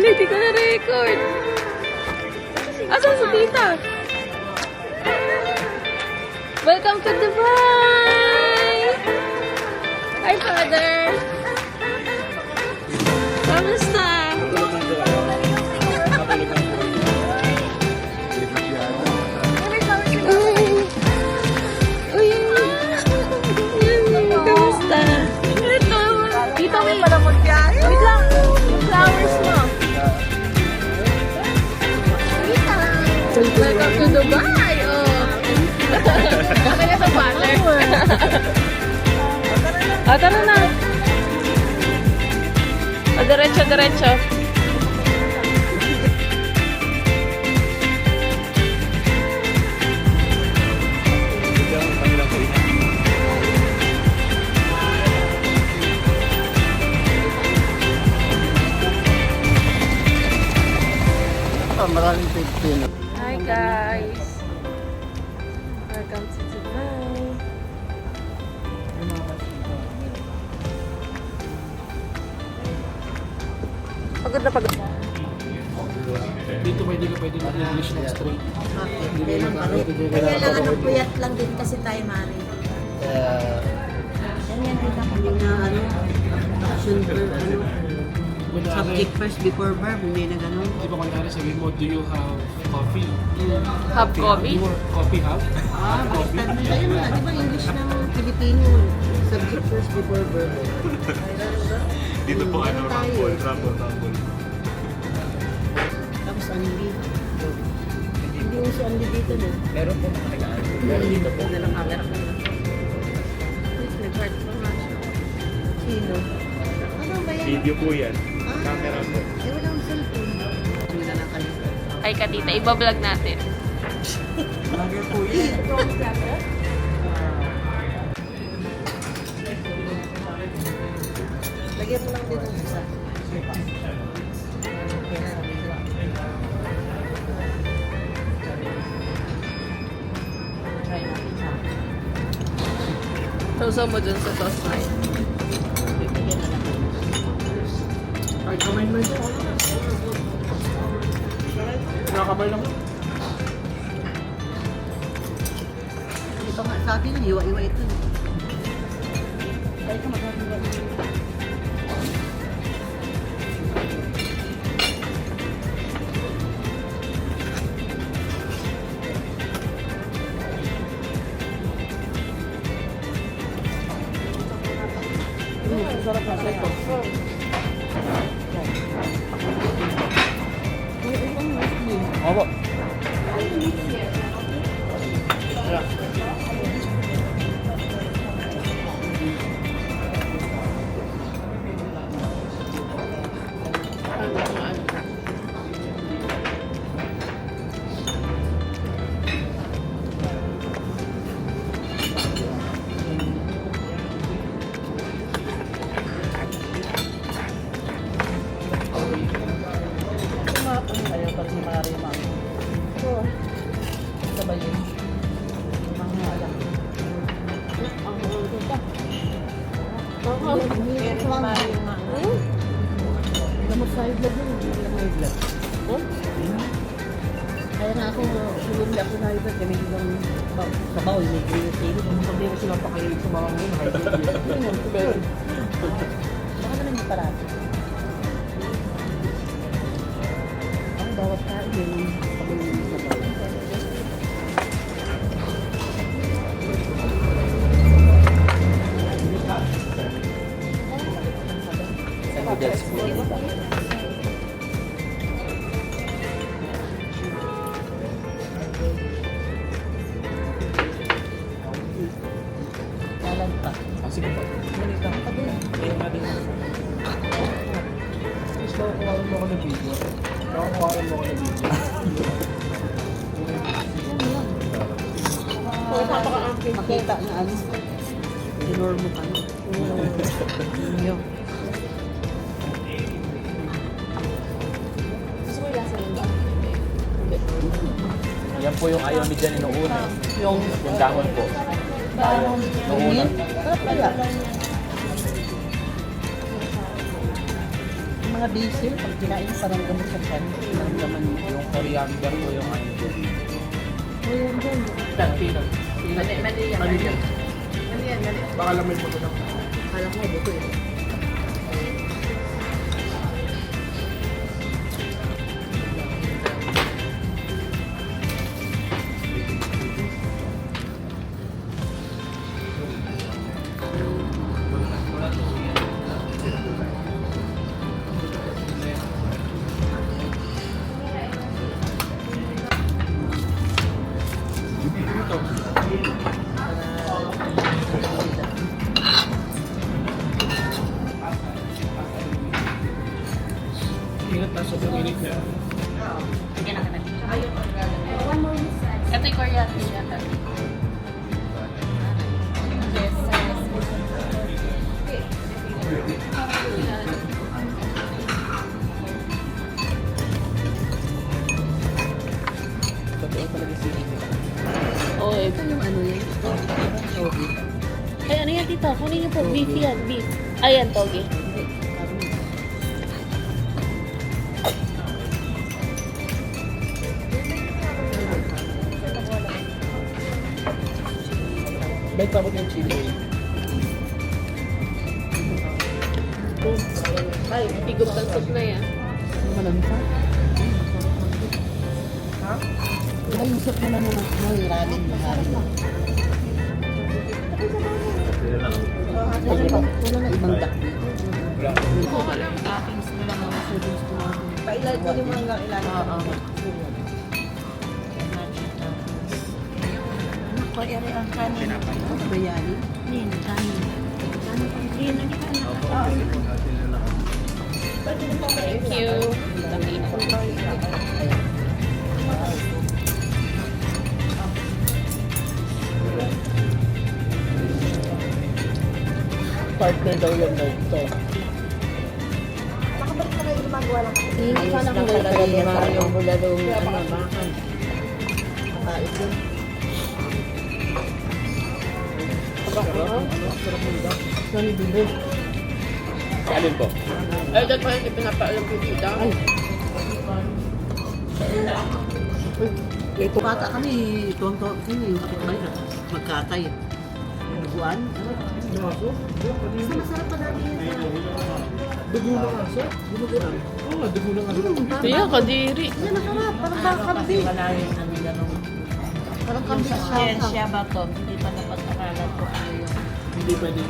Hindi ko na-record. Asan si tita? Welcome to Dubai! Hi, father! Kamusta? Uy, kamusta? Ito, tita, may pala magbiyahe. Wait lang, yung flowers mo. Welcome to Dubai! Oh. Baka na sa father. Tara na. Diretso, diretso. Maraming Pilipino. Hi guys! Welcome to Dubai. Pagod na pagod. Dito pwede ka pwede mag-English na straight. Kaya lang puyat lang din kasi tayo, Mari. Yan din ako na action subject first before verb, hindi na gano'n. Di ba kunyari sabihin mo, do you have coffee? Have coffee? Coffee have? Baliktad mo. Ayun na, di ba English ng Pilipino? Subject first before verb. Dito po rumble. Tapos unli. Hindi mo si unli dito na. Meron po mga tagaan. Dito po. Na lang camera ko na. Nag-heart mo na siya. Sino? Ano ba yan? Video po yan. Camera po. Eh, wala akong cellphone. Hindi na nakalimutan. Ay ka tita, ibablog natin. Lagi po yan. Lagyan mo lang din ng isa. Try natin sa Sausaw mo dun sa sauce na yun. bibigyan na lang. Ay, kamay mo yun. Nakakamay lang. Ito nga sa atin, iwa-iwa ito. Kaya ka magagawa. Sarap na sa ito. Opo. Ayaw pa si Mari, Ma'am. Sabay yun. Mga alam. Lamot sa high blood yun. Lamot high blood. Kaya nga ako, hindi ako na high blood. Kami lang sa bawal, may green sale. Hindi mo sila pakahilig sa mga ngayon. Baka naman yung parati. Ang bawat kain yun. Pag-uwi sa bawal. Lalag pa. Sige po. Malita ka din. Ayun natin. Mas makukuha mo ako ng video. Makukuha mo ako ng video. Makita na ano. Enormo ka. Yun. Yan po yung ayaw ni Jan noong una. Yung dahon po. Noong una. Sarap kaya. mga basil, pag kinain, parang gamot sa tiyan. Naramdaman mo. Yung coriander po yung ano po. O yan doon. Peanut. Mali yan. Mali yan. Mali yan, mali. Baka lang may puto lang. Akala ko buto eh. Ingat na sobrang init na. Sige na kita. Ito yung coriander yata. Yes, Totoo talaga sili. oh, ito yung ano yan. Ay, ano yan, tita? Kunin niyo po. Beef yan, beef. Ayan, toge. May sabot yung chili. Ay, higop ng soup na yan. Malamsa. Ha? Ay, yung soup naman mo. Ay, ramen. Wala na ibang duck dito. Oo, alam. Toppings na lang mga servings ko. Pailal ko yung mga ilalim. Oo. Pag-ere ang kanin. Bayani. Nin, kanin. Nin, ano ka na? Thank you. Partner daw yung note to. Hindi ka na kung talaga yung bulalong ano, bakal. Kapait yun. Sorry, bibo. Alin po? Ay, dahil pa hindi pinapaalam ko dito. Ay. Ito bata kami, tonto, yung kapitbahay na magkatay. Naguan. Naso? Masarap pa dati yan. Dugo ng aso? Dugo. Oo, dugo ng aso. Kaya, kadiri. Yan, nakarap. Parang bakal Malalim na nila nung Parang kambing sa Siya ba to? Hindi pa napag-aralan ko ano yung Hindi pwede.